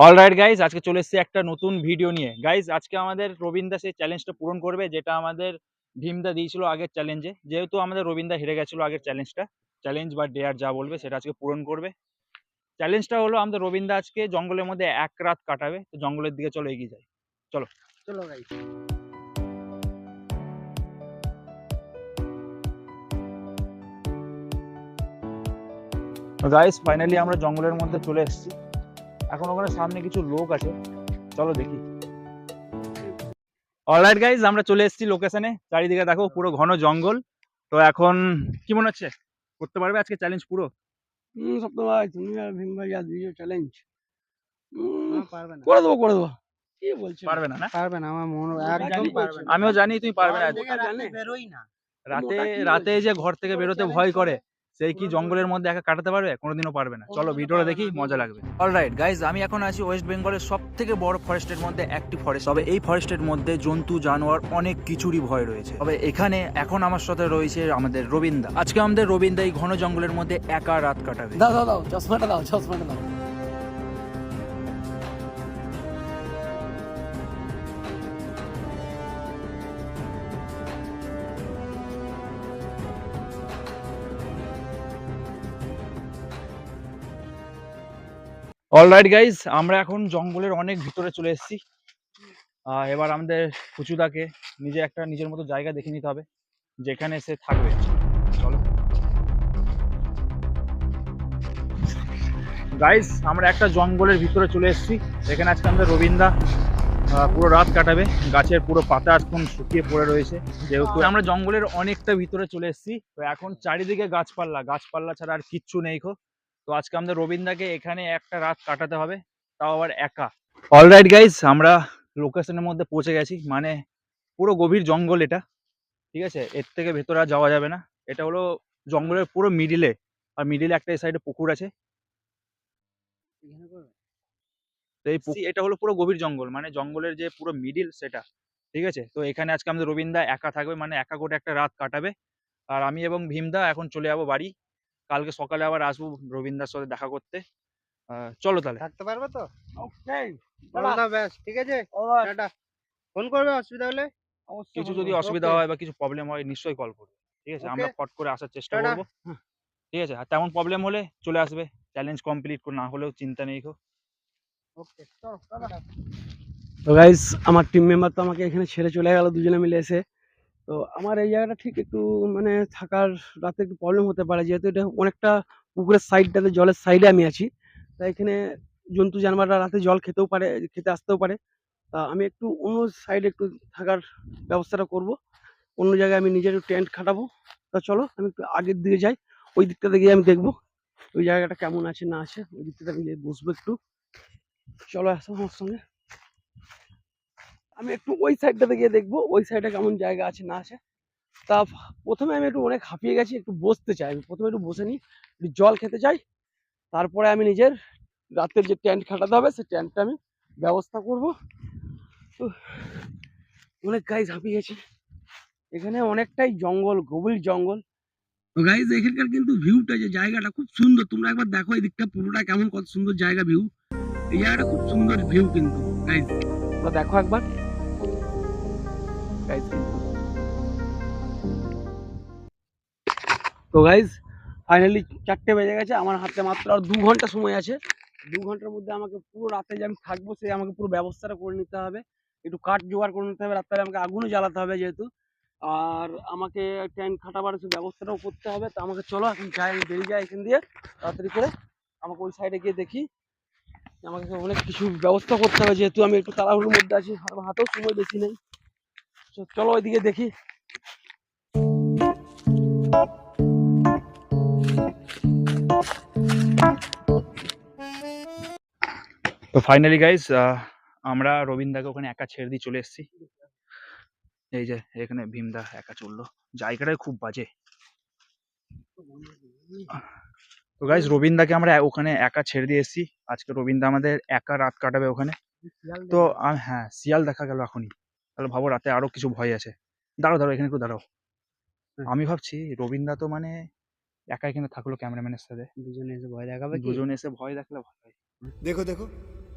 Alright guys, আজকে চলে এসেছি একটা নতুন ভিডিও নিয়ে। গাইজ, আজকে আমাদের রবিন্দা সেই চ্যালেঞ্জটা পূরণ করবে, যেটা আমাদের ভীমদা দিয়েছিল আগের চ্যালেঞ্জে। যেহেতু আমাদের রবিন্দা হেরে গেছিল আগের চ্যালেঞ্জ বা ডেয়ার যা বলবে সেটা আজকে পূরণ করবে। চ্যালেঞ্জটা হলো আমাদের রবিন্দা আজকে জঙ্গলের মধ্যে এক রাত কাটাবে। তো জঙ্গলের দিকে চলো, এগিয়ে যাই। চলো চলো গাইস। গাইজ, ফাইনালি আমরা জঙ্গলের মধ্যে চলে এসেছি। এখন ওখানে সামনে কিছু লোক আছে, চলো দেখি। অলরাইট গাইজ, আমরা চলে এসেছি লোকেশনে। চারিদিকে দেখো পুরো ঘন জঙ্গল। তো এখন কি মনে হচ্ছে, করতে পারবে আজকে চ্যালেঞ্জ পুরো? সপ্তম ভাই, তুমি আর ভীম ভাই যা দিয়েছো চ্যালেঞ্জ, পারবে না, করে দেবো করে দেবো। কি বলছো? পারবে না? না, পারবে না, আমার মনে একদম জানি, পারবে না। আমিও জানি তুমি পারবে না। জানে বেরোই না। রাতে মোটা কি রাতে বলছে? যে ঘর থেকে বেরোতে challenge ভয় করে, করে। সেই কি জঙ্গলের মধ্যে একা কাটাতে পারবে? কোনোদিনও পারবে না। চলো ভিডিওটা দেখি, মজা লাগবে। অলরাইট গাইজ, আমি এখন আছি ওয়েস্ট বেঙ্গলের সব থেকে বড় ফরেস্টের মধ্যে একটি ফরেস্ট। তবে এই ফরেস্টের মধ্যে জন্তু জানোয়ার অনেক কিছুরই ভয় রয়েছে। তবে এখানে এখন আমার সাথে রয়েছে আমাদের রবিন্দা। আজকে আমাদের রবিন্দা এই ঘন জঙ্গলের মধ্যে একা রাত কাটাবে। দাও দাও দাও, চশমাটা দাও, চশমাটা দাও। অলরাইট গাইজ, আমরা এখন জঙ্গলের অনেক ভিতরে চলে এসেছি। এবার আমাদের ফুচুদাকে নিজের মতো জায়গা দেখে নিতে হবে, যেখানে সে থাকবে। চলো গাইজ, আমরা একটা জঙ্গলের ভিতরে চলে এসেছি। এখানে আজকে আমাদের রবিন্দা পুরো রাত কাটাবে। গাছের পুরো পাতা এখন শুকিয়ে পড়ে রয়েছে, যেহেতু আমরা জঙ্গলের অনেকটা ভিতরে চলে এসেছি। তো এখন চারিদিকে গাছপাল্লা ছাড়া আর কিচ্ছু নেই। তো আজকে আমাদের রবিন্দাকে এখানে একটা রাত কাটাতে হবে, তাও আবার একা। অলরাইট গাইজ, আমরা লোকেশনের মধ্যে পৌঁছে গেছি। মানে পুরো গভীর জঙ্গল এটা, ঠিক আছে? এর থেকে ভেতরে আর যাওয়া যাবে না। এটা হলো জঙ্গলের পুরো মিডিলে, আর মিডিলে একটা এই সাইডে পুকুর আছে। তো এটা হলো পুরো গভীর জঙ্গল, মানে জঙ্গলের যে পুরো মিডিল সেটা, ঠিক আছে? তো এখানে আজকে আমাদের রবিন্দা একা থাকবে, মানে একা করে একটা রাত কাটাবে। আর আমি এবং ভীমদা এখন চলে যাবো বাড়ি। কালকে সকালে আবার আসবো রবিন্দার সাথে দেখা করতে। চলো তাহলে। থাকতে পারবে তো? ওকে, অল দা বেস্ট, ঠিক আছে? টাটা। ফোন করবে অসুবিধা হলে। কিছু যদি অসুবিধা Okay. হয় বা কিছু প্রবলেম হয় নিশ্চয়ই কল করবে, ঠিক আছে? Okay. আমরা ফট করে আসার চেষ্টা টাটা। করবো, ঠিক আছে? আর তেমন প্রবলেম হলে চলে আসবে। চ্যালেঞ্জ কমপ্লিট না হলেও চিন্তা নেই। ওকে, চলো টাটা। তো গাইস, আমার টিম মেম্বার তো আমাকে এখানে ছেড়ে চলে গেল দুজনে মিলে এসে। তো আমার এই জায়গাটা ঠিক একটু মানে থাকার রাতে একটু প্রবলেম হতে পারে, যেহেতু এটা অনেকটা পুকুরের সাইডটাতে, জলের সাইডে আমি আছি। তাই এখানে জন্তু জানোয়াররা রাতে জল খেতেও পারে, খেতে আসতেও পারে। আমি একটু অন্য সাইডে একটু থাকার ব্যবস্থাটা করব। অন্য জায়গায় আমি নিজের টেন্ট খাটাবো। তা চলো আমি একটু আগের দিকে যাই, ওই দিকটাতে গিয়ে আমি দেখবো ওই জায়গাটা কেমন আছে না আছে। ওই দিকটাতে আমি গিয়ে বসবো একটু। চলো আসো আমার সঙ্গে, আমি একটু ওই সাইডটাতে গিয়ে দেখবো ওই সাইডে কেমন জায়গা আছে না আছে। তা প্রথমে আমি একটু অনেক হাঁপিয়ে গেছি, একটু বসতে চাই। আমি প্রথমে একটু বসে নিই, একটু জল খেতে চাই। তারপরে আমি নিজের রাতের যে টেন্ট খাটাতে হবে সেই টেন্টটা আমি ব্যবস্থা করবো। অনেক গাইজ হাঁপিয়ে গেছি। এখানে অনেকটাই জঙ্গল, গভীর জঙ্গল। তো গাইজ, এখানকার কিন্তু ভিউটা, যে জায়গাটা খুব সুন্দর। তোমরা একবার দেখো এই দিকটা পুরোটা কেমন, কত সুন্দর জায়গা, ভিউ। এই জায়গাটা খুব সুন্দর ভিউ কিন্তু গাইজ, তোমরা দেখো একবার গাইজ। তো গাইজ, ফাইনালি 4টে বেজে গেছে। আমার হাতে মাত্র আর 2 ঘন্টা সময় আছে। 2 ঘন্টার মধ্যে আমাকে পুরো রাতে যে আমি থাকবো সে আমাকে পুরো ব্যবস্থাটা করে নিতে হবে। একটু কাঠ জোগাড় করে নিতে হবে, রাত্রে আমাকে আগুনও জ্বালাতে হবে যেহেতু। আর আমাকে টেন্ট খাটাবার সে ব্যবস্থাটাও করতে হবে। তো আমাকে চলো এখন যাই, আমি বেরিয়ে যাই এখান দিয়ে তাড়াতাড়ি করে। আমাকে ওই সাইডে গিয়ে দেখি, আমাকে অনেক কিছু ব্যবস্থা করতে হবে যেহেতু আমি একটু তাড়াহুড়োর মধ্যে আছি, আমার হাতেও সময় বেশি নেই। চলো ওইদিকে দেখি। তো ফাইনালি গাইস, আমরা রবিন্দাকে ওখানে একা ছেড়ে দিয়ে চলে এসেছি। এই যে এখানে ভীমদা একা চললো, জায়গাটাই খুব বাজে। তো গাইস, রবিন্দাকে আমরা ওখানে একা ছেড়ে দিয়ে এসেছি। আজকে রবিন্দা আমাদের একা রাত কাটাবে ওখানে। তো হ্যাঁ, শিয়াল দেখা গেল এখনই। তাহলে ভাবো রাতে আরো কিছু ভয় আছে। দাঁড়াও এখানে একটু দাঁড়াও। আমি ভাবছি রবিন্দা তো মানে একা এখানে থাকলো ক্যামেরাম্যানের সাথে, দুজনে এসে ভয় দেখাবে, দুজন এসে ভয় দেখালে ভালো হয়। देखो देखो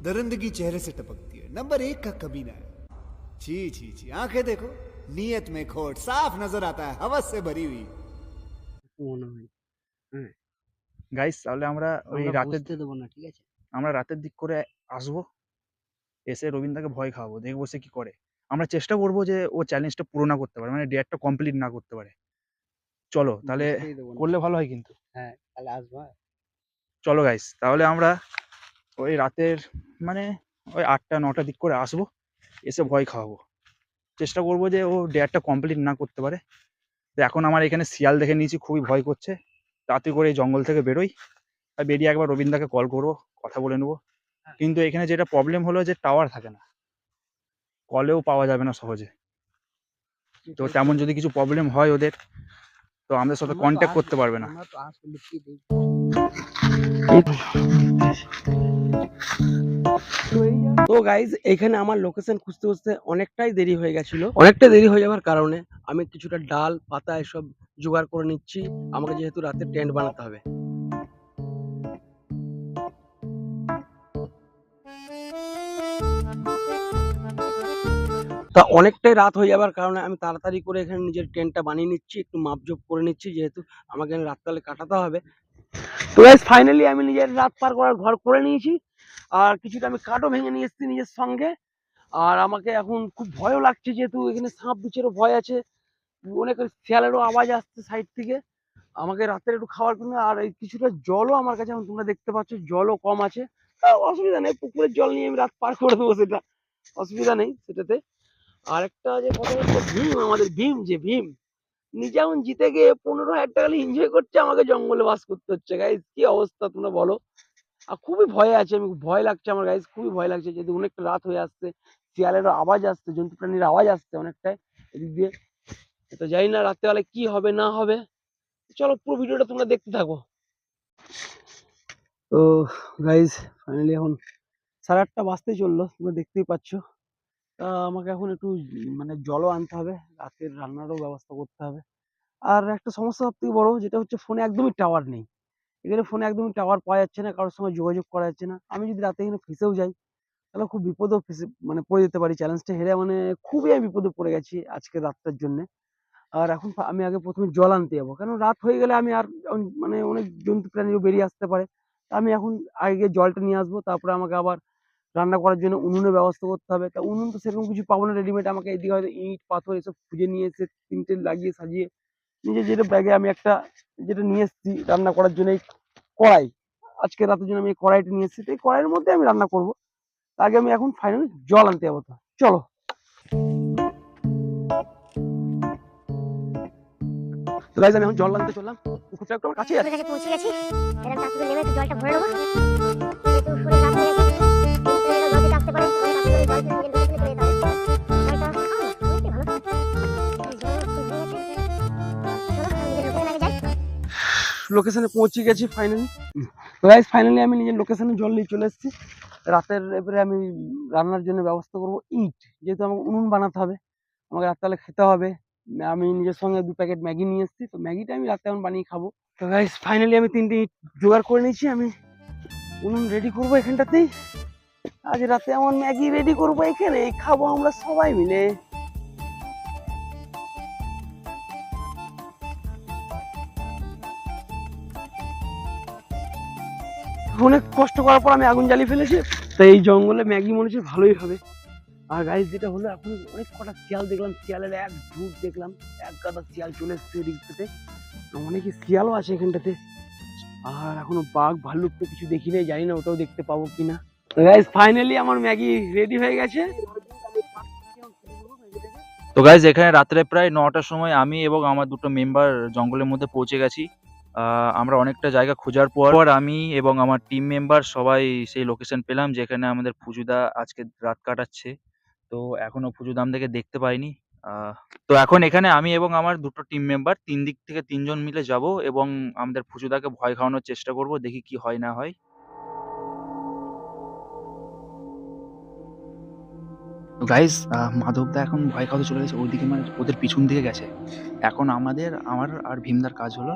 दरिंदगी चेहरे से टपकती है, नंबर 1 का कमीना है। छी छी छी, आंखें देखो, नीयत में खोट साफ नजर आता है, हवस से भरी हुई। মনে হয় গাইস তাহলে আমরা ওই আমরা রাতের বুঝতে দেবো না, ঠিক আছে? আমরা রাতের দিক করে আসবো, এসে রবীন্দাকে ভয় খাওয়াবো, দেখবো সে কি করে। আমরা চেষ্টা করবো যে ও চ্যালেঞ্জটা পুরো না করতে পারে, মানে ডেটটা কমপ্লিট না করতে পারে। চলো তাহলে বুঝতেই দেবো না। করলে ভালো হয় কিন্তু। হ্যাঁ, তাহলে আসবো, হ্যাঁ? চলো গাইস তাহলে আমরা ওই রাতের মানে ওই ৮টা-৯টার দিক করে আসবো, এসে ভয় খাওয়াবো। চেষ্টা করবো যে ও ডেটটা কমপ্লিট না করতে পারে। তো এখন আমার এখানে শিয়াল দেখে নিয়েছি, খুবই ভয় করছে। তাড়াতাড়ি করে এই জঙ্গল থেকে বেরোই, আর বেরিয়ে একবার রবীন্দাকে কল করবো, কথা বলে নেবো। কিন্তু এখানে যেটা প্রবলেম হলো যে টাওয়ার থাকে না, কলেও পাওয়া যাবে না সহজে। তো তেমন যদি কিছু প্রবলেম হয় ওদের, তো আমাদের সাথে কন্ট্যাক্ট করতে পারবে না। আমরা তো আসবো, লুকিয়ে দেখবো। তো গাইজ এখানে আমার লোকেশন খুঁজতে খুঁজতে অনেকটাই দেরি হয়ে গেছিল। অনেকটা দেরি হয়ে যাওয়ার কারণে আমি কিছুটা ডাল পাতা এসব জোগাড় করে নিচ্ছি, আমাকে যেহেতু রাতে টেন্ট বানাতে হবে। তা অনেকটাই রাত হয়ে যাওয়ার কারণে আমি তাড়াতাড়ি করে এখানে নিজের টেন্টটা বানিয়ে নিচ্ছি, একটু মাপজোপ করে নিচ্ছি, যেহেতু আমাকে রাতকালে কাটাতে হবে। তো গাইস ফাইনালি আমি নিজের রাত পার করার ঘর করে নিয়েছি, আর কিছুটা আমি কাঠও ভেঙে নিয়ে এসেছি নিজের সঙ্গে। আর আমাকে এখন খুব ভয়ও লাগছে, যেহেতু এখানে সাপ বিছেরও ভয় আছে, অনেক শিয়ালেরও আওয়াজ আসছে সাইড থেকে। আমাকে রাতের একটু খাওয়ার জন্য, আর এই কিছুটা জলও আমার কাছে এখন তোমরা দেখতে পাচ্ছ, জলও কম আছে। অসুবিধা নেই, পুকুরের জল নিয়ে আমি রাত পার করে দেবো, সেটা অসুবিধা নেই সেটাতে। আর একটা যে কথা হচ্ছে ভীম, আমাদের ভীম নিজে এখন জিতে গিয়ে ১৫,০০০ টাকা এনজয় করছে, আমাকে জঙ্গলে বাস করতে হচ্ছে। গাইজ কি অবস্থা তোমরা বলো। আর খুবই ভয়ে আছে আমি, ভয় লাগছে আমার গাইজ, খুবই ভয় লাগছে, যেহেতু অনেকটা রাত হয়ে আসছে, শিয়ালেরও আওয়াজ আসছে, জন্তু প্রাণীর আওয়াজ আসছে অনেকটাই এদিক দিয়ে। তো জানি না রাত্রেবেলা কি হবে না হবে। চলো পুরো ভিডিওটা তোমরা দেখতে থাকো। তো গাইজ ফাইনালি এখন ৮:৩০ বাজতেই চললো, তোমরা দেখতেই পাচ্ছ। আমাকে এখন একটু মানে জলও আনতে হবে, রাতের রান্নারও ব্যবস্থা করতে হবে। আর একটা সমস্যা সবথেকে বড়, যেটা হচ্ছে ফোনে একদমই টাওয়ার নেই। এখানে ফোনে একদমই টাওয়ার পাওয়া যাচ্ছে না, কারোর সঙ্গে যোগাযোগ করা যাচ্ছে না। আমি যদি রাতে এখানে ফেঁসেও যাই, তাহলে খুব বিপদেও মানে পড়ে যেতে পারি। চ্যালেঞ্জটা হেরে মানে খুবই আমি বিপদে পড়ে গেছি আজকের রাতটার জন্যে। আর এখন আমি আগে প্রথমে জল আনতে যাবো, কারণ রাত হয়ে গেলে আমি আর মানে অনেক জন্তু প্রাণীও বেরিয়ে আসতে পারে। আমি এখন আগে জলটা নিয়ে আসবো, তারপরে আমাকে আবার রান্না করার জন্য উনুনের ব্যবস্থা করতে হবে। তা উনুন তো সেরকম কিছু পাবো না রেডিমেড, আমাকে এদিকে হয়তো ইট পাথর এসব খুঁজে নিয়ে এসে ৩টে লাগিয়ে সাজিয়ে নিজে যেটা ব্যাগে আমি একটা যেটা নিয়ে এসেছি রান্না করার জন্য, এই কড়াই। আজকে রাতের জন্য আমি এই কড়াইটা নিয়ে এসেছি, তো এই কড়াইয়ের মধ্যে আমি রান্না করবো। আগে আমি এখন ফাইনালি জল আনতে যাবো, তো চলো। তো গাইস আমি এখন জল আনতে চললাম, পুকুরটা একটু আমার কাছেই আছে। কাছে পৌঁছে গেছি, এরকম তাড়াতাড়ি নেমে একটু জলটা ভরে নেবো, যেহেতু শরীর রাত হয়ে গেছে, জল দিতে আসতে পারে, আমি তাড়াতাড়ি জল দিয়ে নিজের লোকেশনে চলে যেতে হবে। জলটা অনেকটাই ভালো, জল ঠিক হয়ে গেছে। চলো আমি নিজের লোকেশনে আগে যাই। লোকেশনে পৌঁছে গেছি ফাইনালি। তো গাইস ফাইনালি আমি নিজের লোকেশনে জল নিয়ে চলে এসেছি। রাতের এবারে আমি রান্নার জন্য ব্যবস্থা করব ইট, যেহেতু আমাকে উনুন বানাতে হবে, আমাকে রাত্রেবেলা খেতে হবে। আমি নিজের সঙ্গে ২ প্যাকেট ম্যাগি নিয়ে এসেছি, তো ম্যাগিটা আমি রাতে এখন বানিয়ে খাবো। তো গাইস ফাইনালি আমি ৩টে ইট জোগাড় করে নিয়েছি, আমি উনুন রেডি করবো এখানটাতেই। আজ রাতে আমার ম্যাগি রেডি করবো এখানে, খাবো আমরা সবাই মিলে। অনেক কষ্ট করার পর আমি আগুন জ্বালিয়ে ফেলেছি, তো এই জঙ্গলে ম্যাগি মনে হচ্ছে ভালোই হবে। আর গাইস যেটা হলো, এখন অনেক কটা শিয়াল দেখলাম, শিয়ালের এক ঝুঁক দেখলাম, এক গাদা শিয়াল চলে এসছে এদিক থেকে, অনেকে শিয়ালও আছে এখানটাতে। আর এখনো বাঘ ভাল্লুক তো কিছু দেখি নাই, জানি না ওটাও দেখতে পাবো কিনা। তো গাইস ফাইনালি আমার ম্যাগি রেডি হয়ে গেছে। তো গাইজ এখানে রাত্রে প্রায় ৯টার সময় আমি এবং আমার ২টো মেম্বার জঙ্গলের মধ্যে পৌঁছে গেছি। আমরা অনেকটা জায়গা খোঁজার পর আমি এবং আমার টিম মেম্বার সবাই সেই লোকেশন পেলাম, যেখানে আমাদের পুজুদা আজকে রাত কাটাচ্ছে। তো এখনো পুজুদা আমাদেরকে দেখতে পাইনি। তো এখন এখানে আমি এবং আমার ২টো টিম মেম্বার ৩ দিক থেকে ৩ জন মিলে যাব এবং আমাদের পুজুদাকে ভয় খাওয়ানোর চেষ্টা করব, দেখি কি হয় না হয়। তো গাইস মাধবদা এখন ভয় খাওয়াতে চলে গেছে ওইদিকে, মানে ওদের পিছন দিকে গেছে। এখন আমার আর ভীমদার কাজ হলো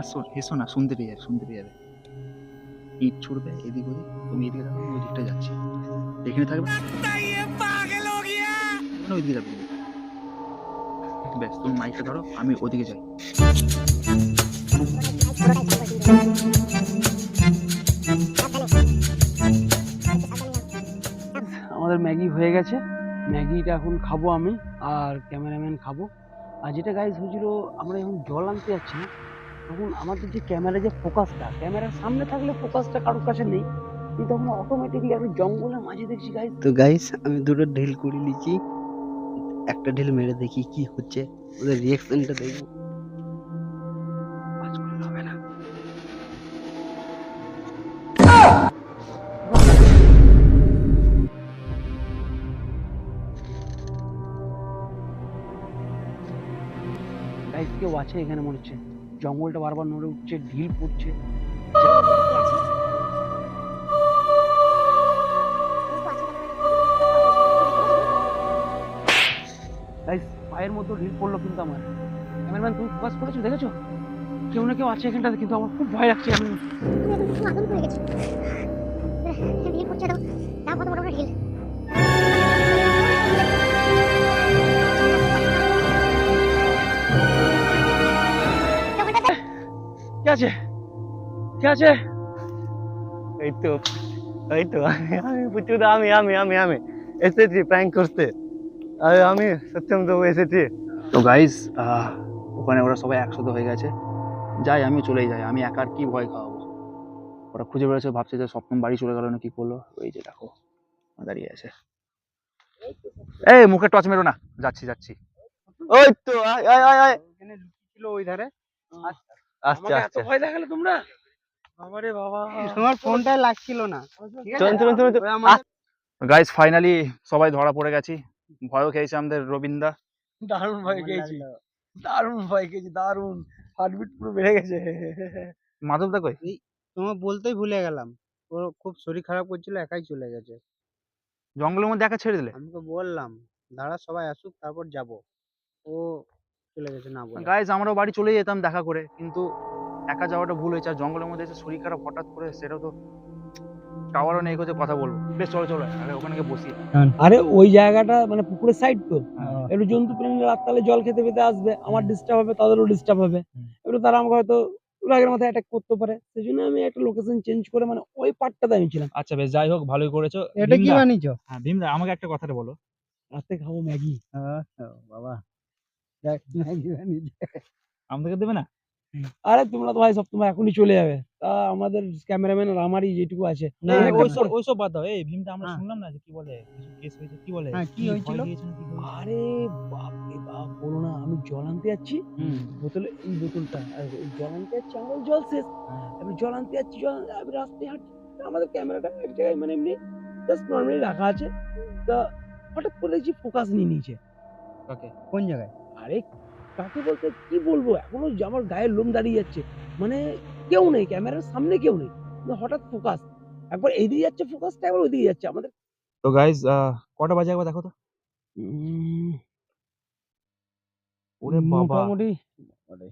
আসো, এসো না, শুনতে পেয়ে যাবে। ইট ছুড়বে এদিক ওদিক, তুমি এদিকে থাকবে, আমি ওই দিকটা যাচ্ছি, এখানে থাকবে ওইদিকে যাবে, ব্যাস তুমি মাইকটা ধরো, আমি ওদিকে যাই। আমাদের ম্যাগি হয়ে গেছে, ম্যাগিটা এখন খাবো আমি আর ক্যামেরাম্যান খাবো। আর যেটা গাইজ হয়েছিল, আমরা যখন জল আনতে যাচ্ছি না, তখন আমাদের যে ক্যামেরা যে ফোকাসটা, ক্যামেরার সামনে থাকলে ফোকাসটা কারোর কাছে নেই, কিন্তু তখন অটোমেটিকলি আমি জঙ্গলের মাঝে দেখছি গাইজ। তো গাইজ আমি দুটো ঢিল করে নিয়েছি, একটা ঢিল মেরে দেখি কি হচ্ছে, ওদের রিয়াকশনটা দেখবো। কাজ করলে হবে না। গাইজ কেউ আছে এখানে মনে হচ্ছে, জঙ্গলটা বারবার নড়ে উঠছে, ঢিল পড়ছে। গাইজ পায়ের মতো ঢিল পড়লো কিন্তু আমার। ক্যামেরাম্যান তুমি ফোকাস করেছো, দেখেছো কেউ না কেউ আছে এখানটাতে, কিন্তু আমার খুব ভয় লাগছে। আমি কে আছে, কে আছে? এই তো আমি পুচুদা, আমি এসেছি প্র্যাঙ্ক করতে। আরে আমি সত্যম তো এসেছি। তো গাইজ ওখানে ওরা সবাই একসাথে হয়ে গেছে, যাই আমি চলেই যাই, আমি একার কি ভয় খাওয়াবো। ওরা খুঁজে বেড়েছে, ভাবছে যে সপ্তম বাড়ি চলে গেল না, কি করলো, ওই যে দেখো দাঁড়িয়ে আছে। এই মুখে টচ মেরো না, যাচ্ছি। ওই তো আয় এখানে লুকিয়েছিল ওই ধারে। আস্তে আমাকে এত ভয় দেখালে তোমরা, বাবারে বাবা। তোমার ফোনটাই লাগছিল না। চল। গাইজ ফাইনালি সবাই ধরা পড়ে গেছি, ভয়ও খেয়েছে আমাদের রবীন্দা। দারুণ ভয় খেয়েছি, দারুণ হার্টবিট পুরো বেড়ে গেছে। মাধব দা কই? তোমার বলতেই ভুলে গেলাম, ওর খুব শরীর খারাপ করছিল, একাই চলে গেছে। জঙ্গলের মধ্যে একা ছেড়ে দিলে? আমি তো বললাম দাঁড়া সবাই আসুক তারপর যাব, ও চলে গেছে না বলে। গাইজ আমরাও বাড়ি চলে যেতাম দেখা করে, কিন্তু একা যাওয়াটা ভুল হয়েছে। আর জঙ্গলের মধ্যে এসে শরীর খারাপ হঠাৎ করে, সেটাও তো টাওয়ারও নেই কোথায় কথা বলবো। বেশ চলো আরে ওখানে গিয়ে বসি। আরে ওই জায়গাটা মানে পুকুরের সাইড তো, হ্যাঁ। একটু জন্তু প্রাণী রাতকালে জল খেতে পেতে আসবে, আমার ডিস্টার্ব হবে, তাদেরও ডিস্টার্ব হবে, একটু তারা আমাকে হয়তো রাগের মাথায় অ্যাটাক করতে পারে। সেই জন্য আমি একটা লোকেশন চেঞ্জ করে মানে ওই পার্টটাতে আমি ছিলাম। আচ্ছা বেশ, যাই হোক ভালোই করেছো। এটা কি ভীমদা, বানিয়েছো? হ্যাঁ ভীমদা আমাকে একটা কথাটা বলো। রাতে খাবো ম্যাগি। বাবা দেখ ম্যাগি বানিয়েছে। আমাকে দেবে না? আরে তোমরা তো ভাই সব তোমার এখনই চলে যাবে, তা আমাদের ক্যামেরাম্যান আর আমারই যেটুকু আছে। না, এই একটা ওইসব- ওইসব বাদ দাও। এই ভীমদা আমরা হ্যাঁ। শুনলাম না যে কি বলে কিছু কেস হয়েছে, কি বলে? হ্যাঁ, কি হয়েছিল? ভয় পেয়েছেন, কি হয়েছে? আরে বাপরে বাপ বলো না, আমি জল আনতে যাচ্ছি, বোতলে এই বোতলটা আর ওই জল আনতে যাচ্ছি, আমার জল শেষ, আমি জল আনতে যাচ্ছি, আমি রাস্তায় হাঁটছি, আমাদের ক্যামেরাটা এক জায়গায় মানে এমনি জাস্ট নর্মালি রাখা আছে, তা হঠাৎ করে দেখছি ফোকাস নিয়ে নিয়েছে। ওকে। কোন জায়গায়? আরে কাকে বলতে কি বলবো, এখনো আমার গায়ের লোম দাঁড়িয়ে যাচ্ছে, মানে কেউ নেই ক্যামেরার সামনে, কেউ নেই, কিন্তু হঠাৎ ফোকাস একবার এইদিকে যাচ্ছে, ফোকাসটা একবার ওইদিকে যাচ্ছে আমাদের। তো গাইজ কটা বাজে একবার দেখো তো। ওরে বাবা, মোটামুটি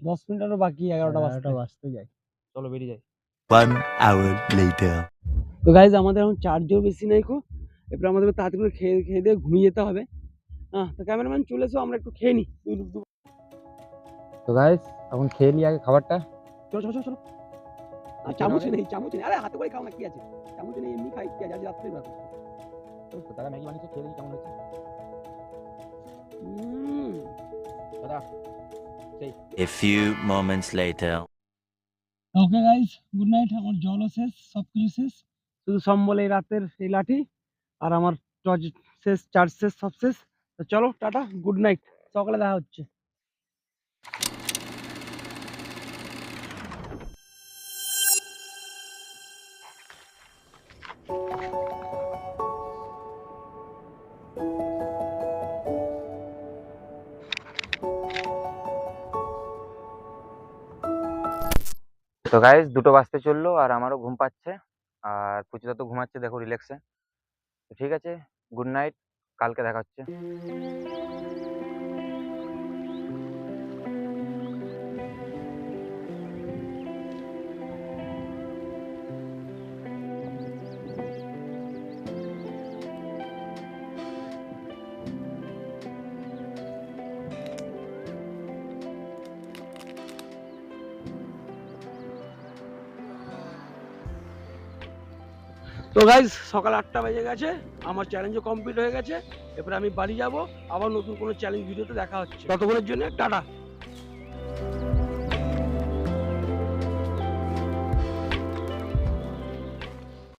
10 মিনিট আরো বাকি, 11টা বাজতে যায়। চলো বেরিয়ে যাই। 1 hour later. তো গাইজ আমাদের এখন চার্জও বেশি নাই খুব, এরপর আমাদের তাড়াতাড়ি করে খেয়ে দিয়ে ঘুমিয়ে যেতে হবে। হ্যাঁ তো ক্যামেরাম্যান চলে এসো, আমরা একটু খেয়ে নিই। তো গাইস এখন খেয়ে নি আগে খাবারটা। চলো। আর চামচ নেই, আরে হাতে করে খাও না, কি আছে, চামচ নেই, এমনি খাই, কি আছে, আজ রাত্রে ব্যাপার। তো তারা ম্যাগি বানিয়েছে, খেয়ে দেখি কেমন হয়েছে। দাদা A few moments later. Okay guys, good night. আমার জলও শেষ, সবকিছু শেষ, শুধু সম্বল এই রাতের এই লাঠি, আর আমার টর্চ শেষ, চার্জ শেষ, সব শেষ। তো চলো টাটা, গুড নাইট, সকালে দেখা হচ্ছে। তো গাইস 2টো বাজতে চললো আর আমারও ঘুম পাচ্ছে, আর পুচুদা তো ঘুমাচ্ছে দেখো রিল্যাক্সে। তো ঠিক আছে, গুড নাইট, কালকে দেখা হচ্ছে। তো গাইজ সকাল 8টা বেজে গেছে, আমার চ্যালেঞ্জও কমপ্লিট হয়ে গেছে। এরপরে আমি বাড়ি যাব, আবার নতুন কোনো চ্যালেঞ্জ ভিডিওতে দেখা হচ্ছে। ততক্ষণের জন্য টাটা।